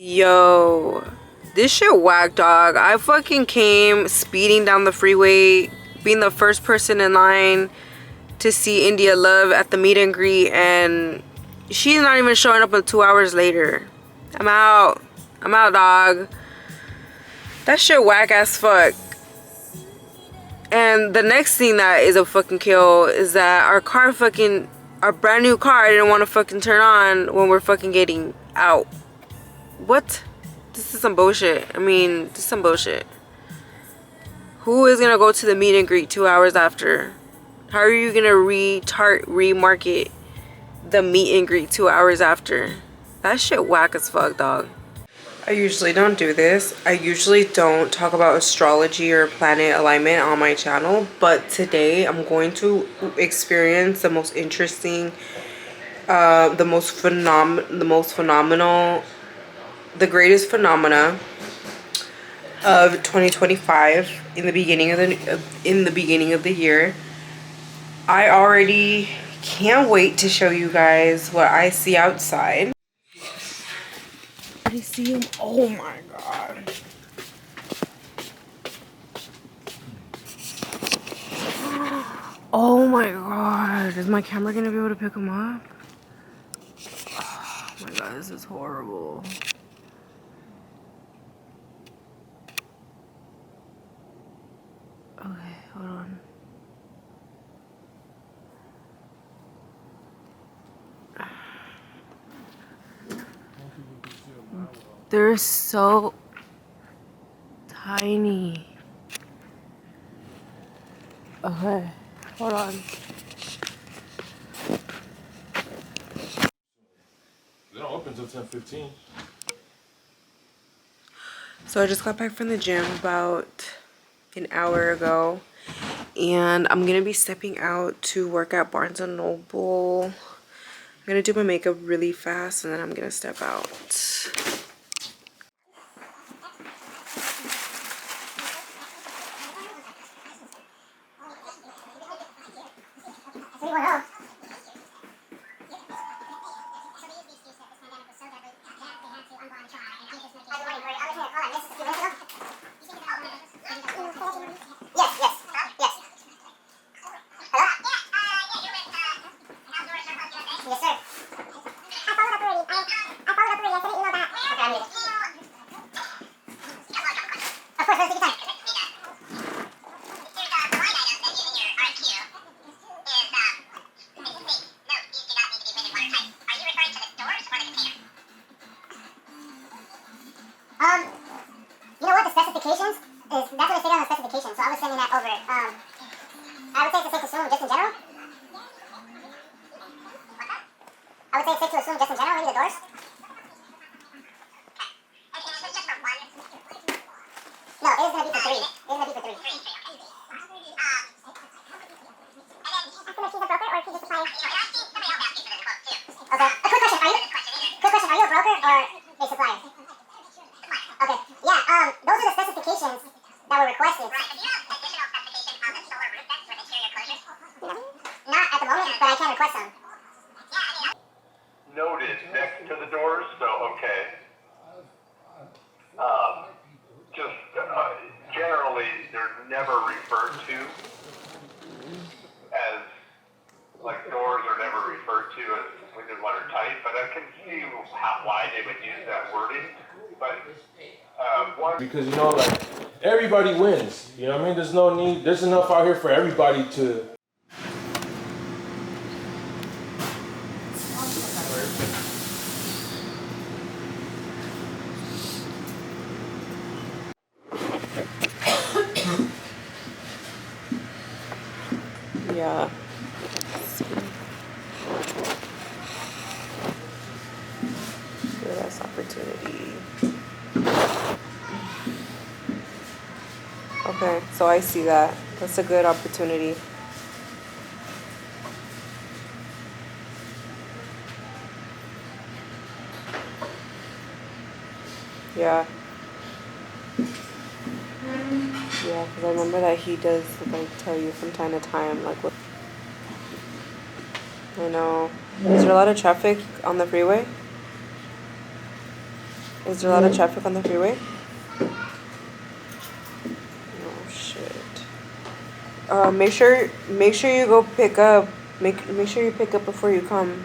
Yo, this shit whack, dog. I fucking came speeding down the freeway, being the first person in line to see India Love at the meet and greet, and she's not even showing up until 2 hours later. I'm out, dog. That shit whack as fuck. And the next thing that is a fucking kill is that our brand new car I didn't want to fucking turn on when we're fucking getting out. What? This is some bullshit. I mean, this is some bullshit. Who is gonna go to the meet and greet 2 hours after? How are you gonna remarket the meet and greet 2 hours after? That shit whack as fuck, dog. I usually don't do this. I usually don't talk about astrology or planet alignment on my channel, but today I'm going to experience the most interesting, the most phenomenal, the greatest phenomena of 2025 in the beginning of the year. I already can't wait to show you guys what I see outside. I see him. Oh my god. Oh my god. Is my camera gonna be able to pick him up? Oh my god, this is horrible. Okay, hold on. They're so tiny. Okay, hold on. They don't open until 10:15. So I just got back from the gym about an hour ago, and I'm gonna be stepping out to work at Barnes & Noble. I'm gonna do my makeup really fast, and then I'm gonna step out. You know what the specifications is? That's what it stated on the specifications, so I was sending that over. I would say it's safe to assume just in general. I would say it's safe to assume just in general, maybe the doors. No, it is going to be for 3. It is going to be for 3. Estimate she's a broker or she's a supplier? Okay. A quick question. Are you a broker or a supplier? Okay. Yeah, those are the specifications that were requested. Right, but do you have additional specifications on the solar roof vents with interior closures? No. Not at the moment, but I can request some. Noted next to the doors, so okay. Generally, they're never referred to as, like, doors are never referred to as completely watertight, but I can see why they would use that wording. But Because, you know, like, everybody wins. You know what I mean? There's no need. There's enough out here for everybody to... Yeah. That's opportunity. Okay, so I see that. That's a good opportunity. Yeah. Yeah, because I remember that he does like tell you from time to time like what. I know. Is there a lot of traffic on the freeway? Is there a lot of traffic on the freeway? Oh shit. Make sure you go pick up. Make sure you pick up before you come.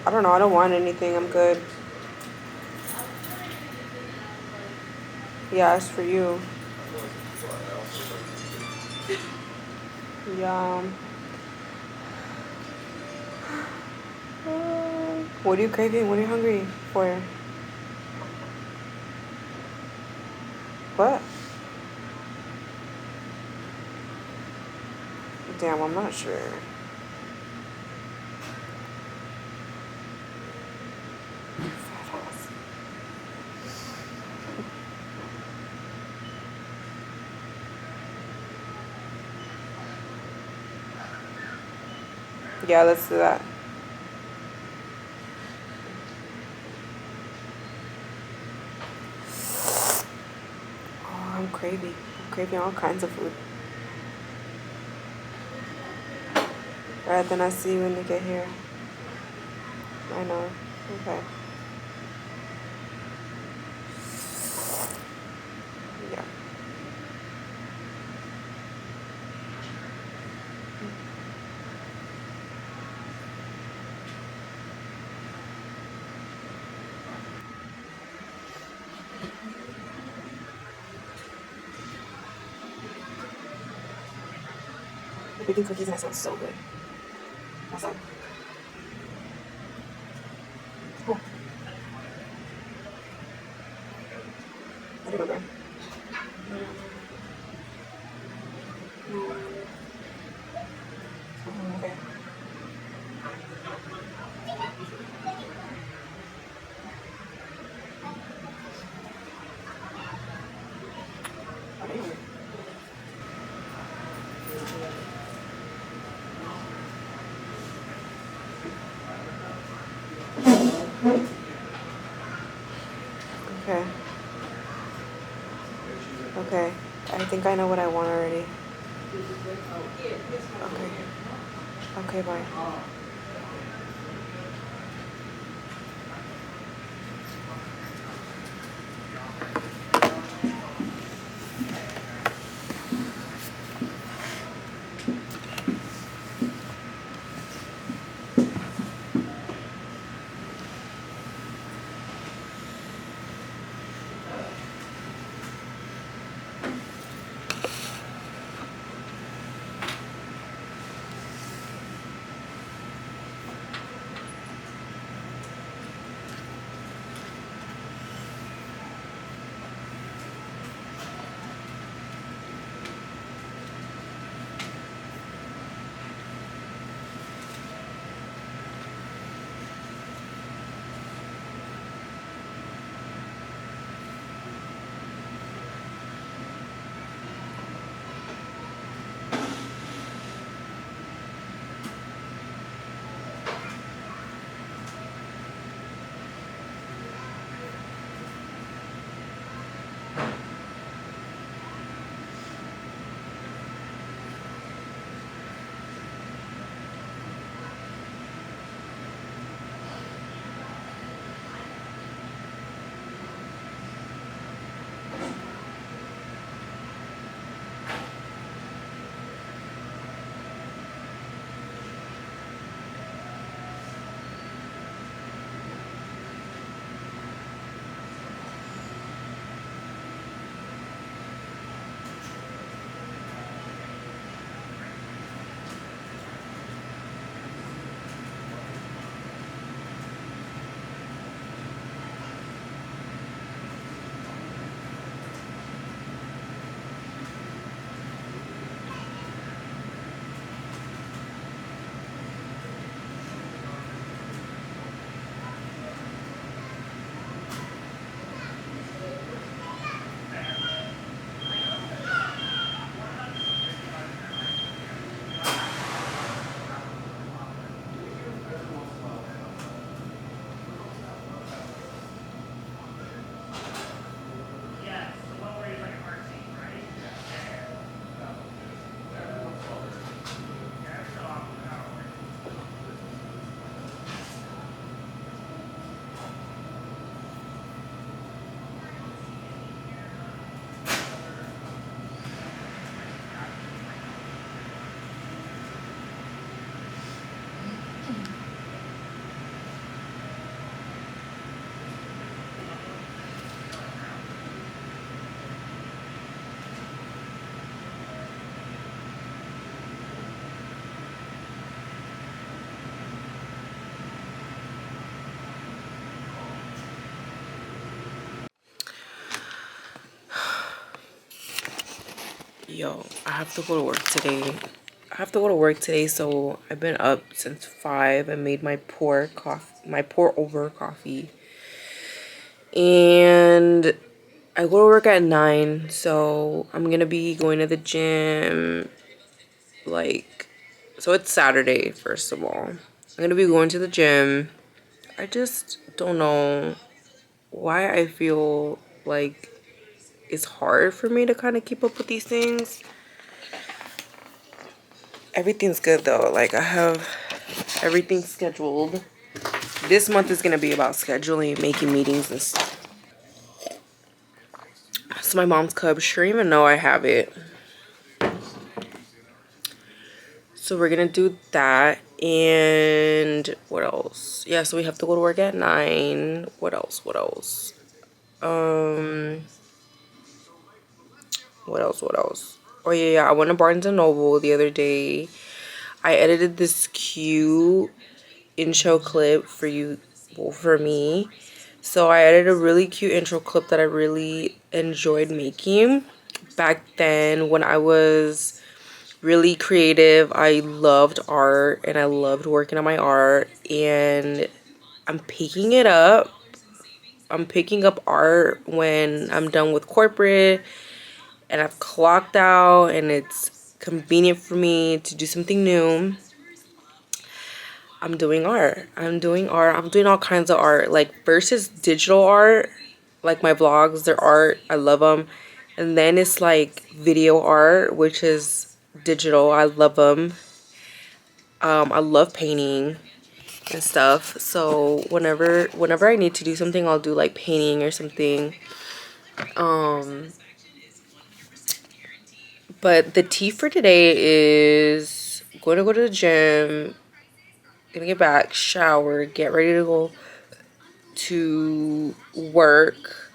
I don't know. I don't want anything. I'm good. Yeah, it's for you. Yeah. What are you craving? What are you hungry for? What? Damn, I'm not sure. Yeah, let's do that. Oh, I'm craving. I'm craving all kinds of food. Alright, then I'll see you when you get here. I know. Okay. Yeah. The baking cookies and it smells so good. What's up? Cool. Let it go, girl. Okay. Okay. Okay. I think I know what I want already. Okay. Okay, bye. Yo, I have to go to work today. So I've been up since 5. I made my pour over coffee. And I go to work at 9, so I'm gonna be going to the gym, like, so it's Saturday, first of all. I'm gonna be going to the gym. I just don't know why I feel like it's hard for me to kind of keep up with these things. Everything's good though. Like, I have everything scheduled. This month is gonna be about scheduling, making meetings and stuff. So my mom's cup, she don't even know I have it. So we're gonna do that. And what else? Yeah, so we have to go to work at 9. What else? What else? Oh yeah, I went to Barnes and Noble the other day. I edited this cute intro clip for you, well, for me. So I edited a really cute intro clip that I really enjoyed making. Back then when I was really creative, I loved art and I loved working on my art, and I'm picking it up. I'm picking up art when I'm done with corporate and I've clocked out and it's convenient for me to do something new. I'm doing art. I'm doing all kinds of art. Like, first is digital art, like my vlogs, they're art. I love them. And then it's like video art, which is digital. I love them. I love painting and stuff. So whenever I need to do something, I'll do like painting or something. But the tea for today is going to go to the gym, gonna get back, shower, get ready to go to work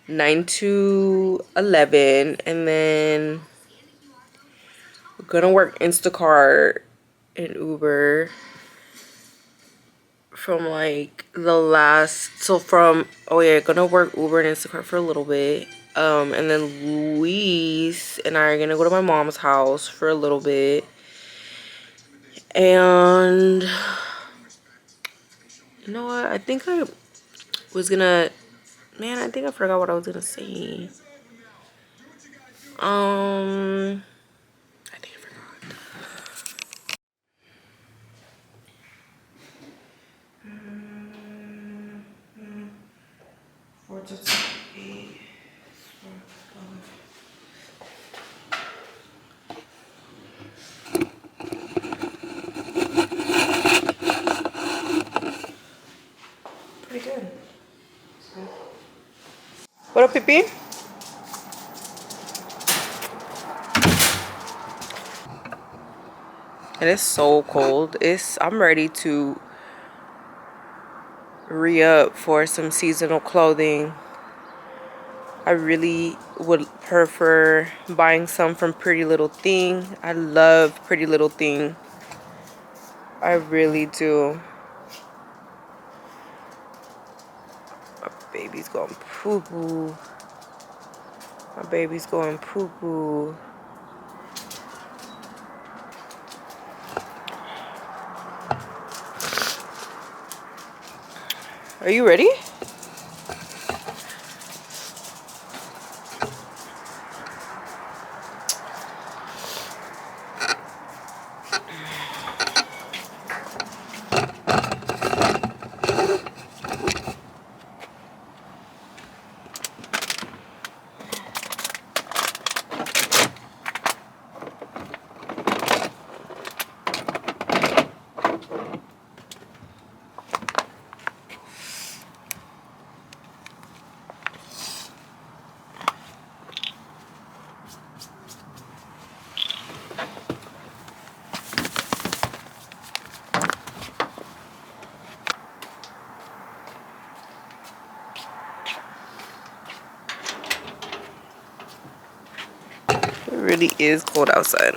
9 to 11, and then we're gonna work Instacart and Uber from like the last, so from, oh yeah, gonna work Uber and Instacart for a little bit, and then Luis and I are gonna go to my mom's house for a little bit. And you know what, I think I was gonna, man, I think I forgot what I was gonna say. I think I forgot. 4 to 8. Pretty good. What up, Pippi? It is so cold. I'm ready to re-up for some seasonal clothing. I really would prefer buying some from Pretty Little Thing. I love Pretty Little Thing. I really do. My baby's going poo-poo. My baby's going poo-poo. Are you ready? It really is cold outside.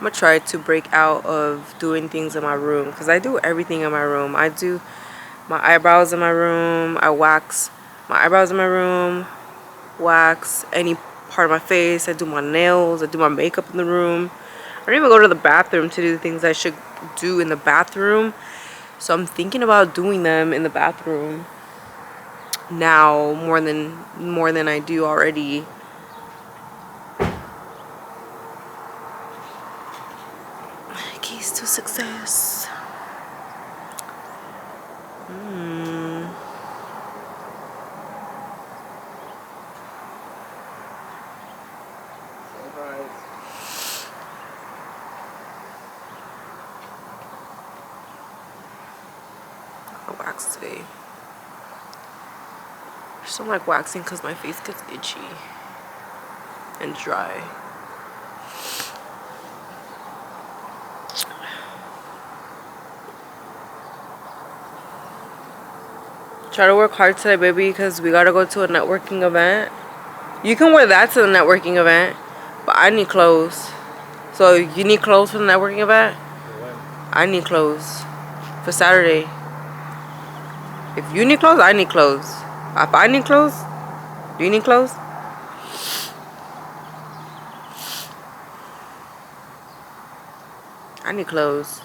gonna try to break out of doing things in my room, because I do everything in my room. I do my eyebrows in my room. I wax my eyebrows in my room, wax any part of my face. I do my nails. I do my makeup in the room. I don't even go to the bathroom to do the things I should do in the bathroom. So I'm thinking about doing them in the bathroom now more than I do already. Keys to success. I wax today. I just don't like waxing because my face gets itchy and dry. Try to work hard today, baby, because we gotta go to a networking event. You can wear that to the networking event, but I need clothes. So you need clothes for the networking event? I need clothes for Saturday. If you need clothes, I need clothes. If I need clothes, do you need clothes? I need clothes.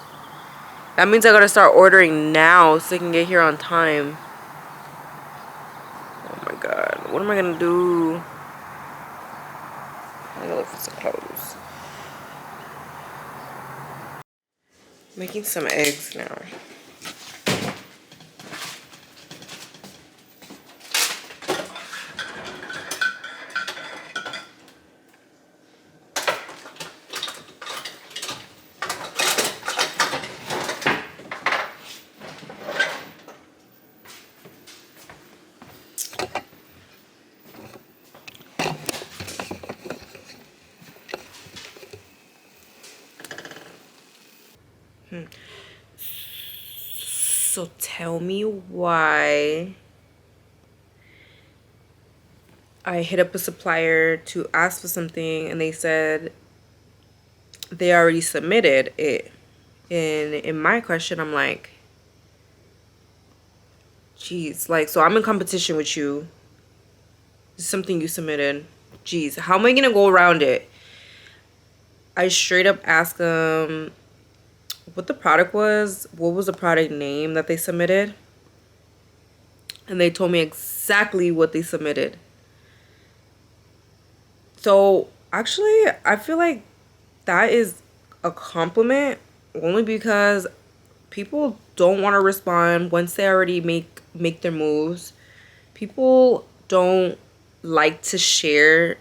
That means I gotta start ordering now so I can get here on time. Oh my god, what am I gonna do? I gotta look for some clothes. Making some eggs now. So tell me why I hit up a supplier to ask for something and they said they already submitted it. And in my question, I'm like, geez, like, so I'm in competition with you. This is something you submitted. Geez, how am I gonna go around it? I straight up asked them what the product was, what was the product name that they submitted, and they told me exactly what they submitted. So actually, I feel like that is a compliment, only because people don't want to respond once they already make their moves. People don't like to share.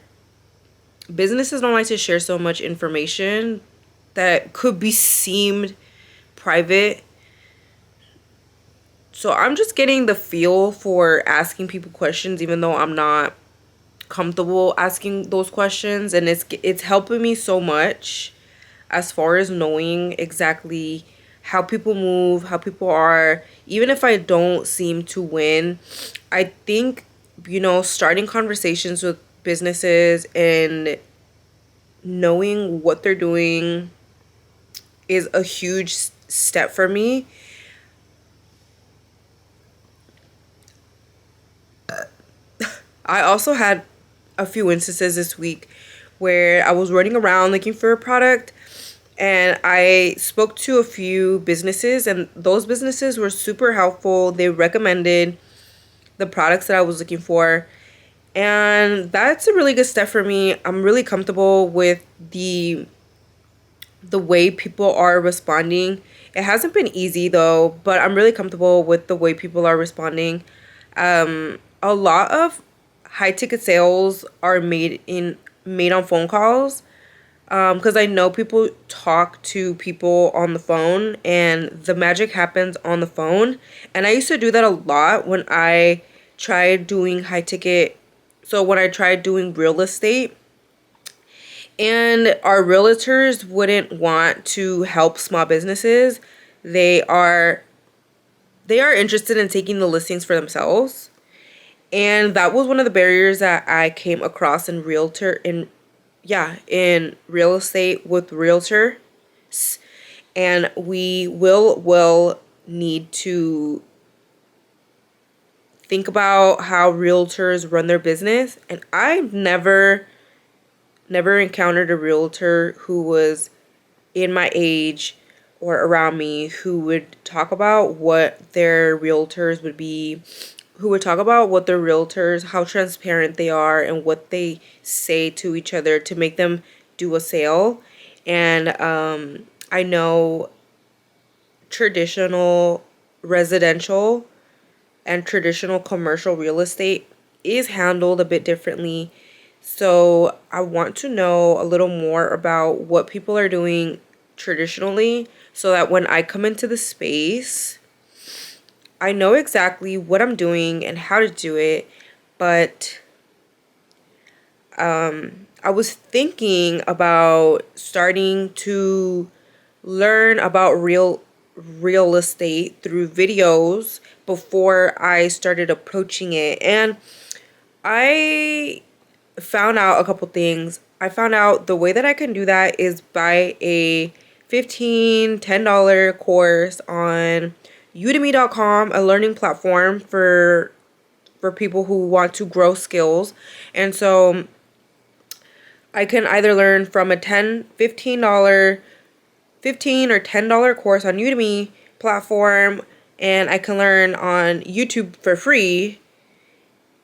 Businesses don't like to share so much information that could be seemed private. So I'm just getting the feel for asking people questions, even though I'm not comfortable asking those questions, and it's helping me so much as far as knowing exactly how people move, how people are. Even if I don't seem to win, I think, starting conversations with businesses and knowing what they're doing is a huge step for me. I also had a few instances this week where I was running around looking for a product, and I spoke to a few businesses, and those businesses were super helpful. They recommended the products that I was looking for, and that's a really good step for me. I'm really comfortable with the way people are responding. It hasn't been easy though, but I'm really comfortable with the way people are responding. A lot of high ticket sales are made on phone calls, because I know people talk to people on the phone and the magic happens on the phone. And I used to do that a lot when I tried doing high ticket. So when I tried doing real estate, and our realtors wouldn't want to help small businesses. They are interested in taking the listings for themselves. And that was one of the barriers that I came across in real estate with realtor. and we will need to think about how realtors run their business. And I've never encountered a realtor who was in my age or around me who would talk about what their realtors would be, who would talk about what their realtors, how transparent they are and what they say to each other to make them do a sale. And I know traditional residential and traditional commercial real estate is handled a bit differently. So I want to know a little more about what people are doing traditionally so that when I come into the space, I know exactly what I'm doing and how to do it. But I was thinking about starting to learn about real estate through videos before I started approaching it. And I found out a couple things. I found out the way that I can do that is buy a $10 course on udemy.com, a learning platform for people who want to grow skills. And so I can either learn from a $15 or $10 course on Udemy platform, and I can learn on YouTube for free,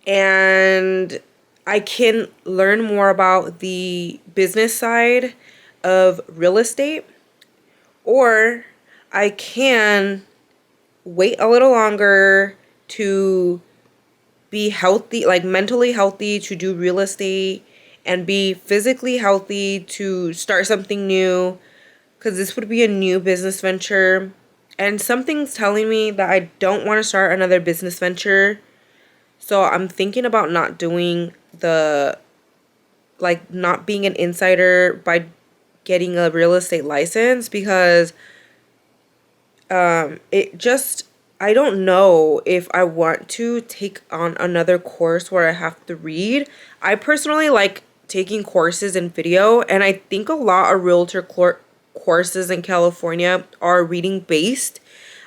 and I can learn more about the business side of real estate, or I can wait a little longer to be healthy, like mentally healthy to do real estate, and be physically healthy to start something new, because this would be a new business venture. And something's telling me that I don't want to start another business venture. So I'm thinking about not doing not being an insider by getting a real estate license, because I don't know if I want to take on another course where I have to read. I personally like taking courses in video, and I think a lot of realtor courses in California are reading based.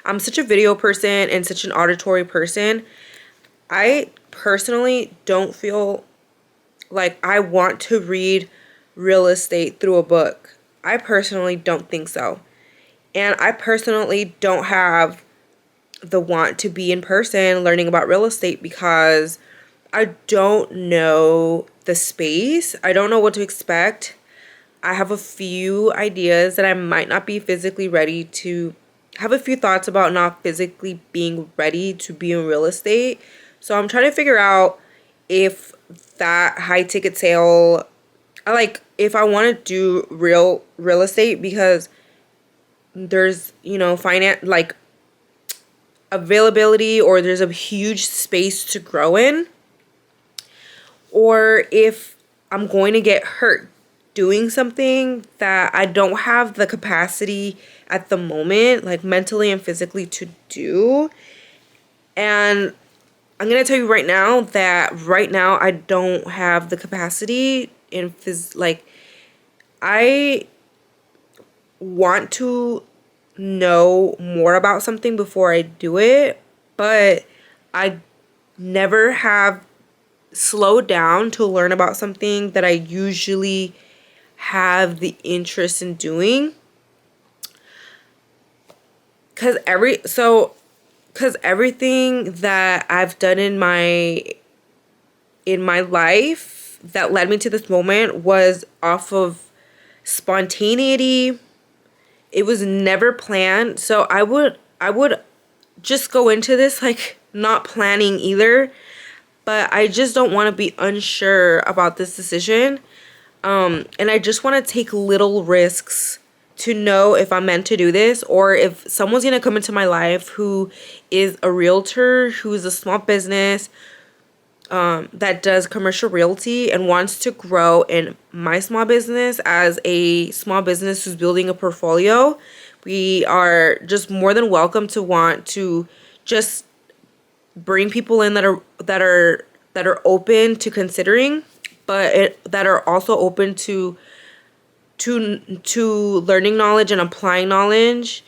I'm such a video person and such an auditory person. I personally don't feel like I want to read real estate through a book. I personally don't think so. And I personally don't have the want to be in person learning about real estate because I don't know the space. I don't know what to expect. I have a few ideas that I might not be physically ready to have, a few thoughts about not physically being ready to be in real estate. So I'm trying to figure out if that high ticket sale, if I want to do real estate because there's, finance, availability, or there's a huge space to grow in, or if I'm going to get hurt doing something that I don't have the capacity at the moment, like mentally and physically, to do. And I'm going to tell you right now that I don't have the capacity in I want to know more about something before I do it, but I never have slowed down to learn about something that I usually have the interest in doing. Cause everything that I've done in my life that led me to this moment was off of spontaneity. It was never planned. So I would just go into this not planning either, but I just don't want to be unsure about this decision. And I just want to take little risks to know if I'm meant to do this, or if someone's going to come into my life who is a realtor, who is a small business that does commercial realty and wants to grow in my small business as a small business who's building a portfolio. We are just more than welcome to want to just bring people in that are open to considering, but that are also open to to learning knowledge and applying knowledge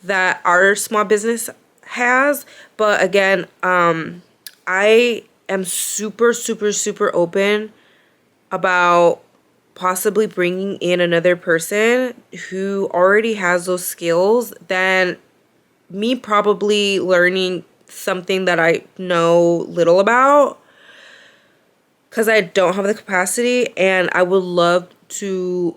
that our small business has. But again, I am super, super, super open about possibly bringing in another person who already has those skills than me probably learning something that I know little about, because I don't have the capacity. And I would love to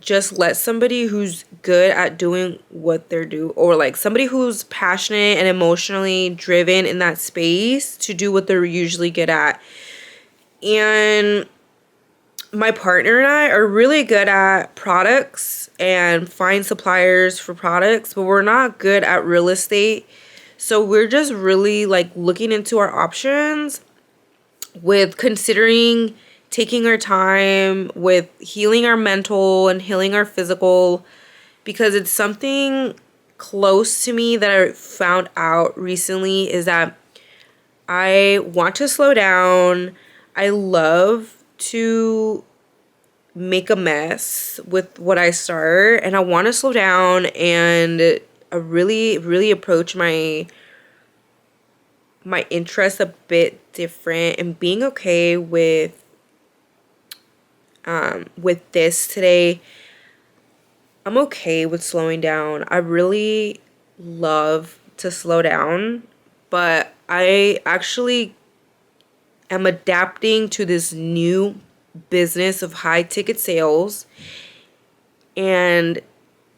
just let somebody who's good at doing what they're doing, or like somebody who's passionate and emotionally driven in that space, to do what they're usually good at. And my partner and I are really good at products and find suppliers for products, but we're not good at real estate. So we're just really like looking into our options, with considering taking our time with healing our mental and healing our physical, because it's something close to me that I found out recently, is that I want to slow down. I love to make a mess with what I start, and I want to slow down and really, really approach my interests a bit different, and being okay with this today. I'm okay with slowing down. I really love to slow down, but I actually am adapting to this new business of high ticket sales, and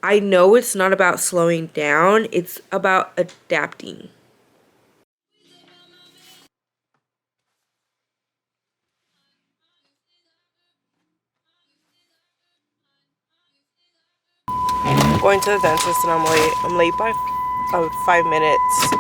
I know it's not about slowing down, it's about adapting. Going to the dentist and I'm late. I'm late by 5 minutes.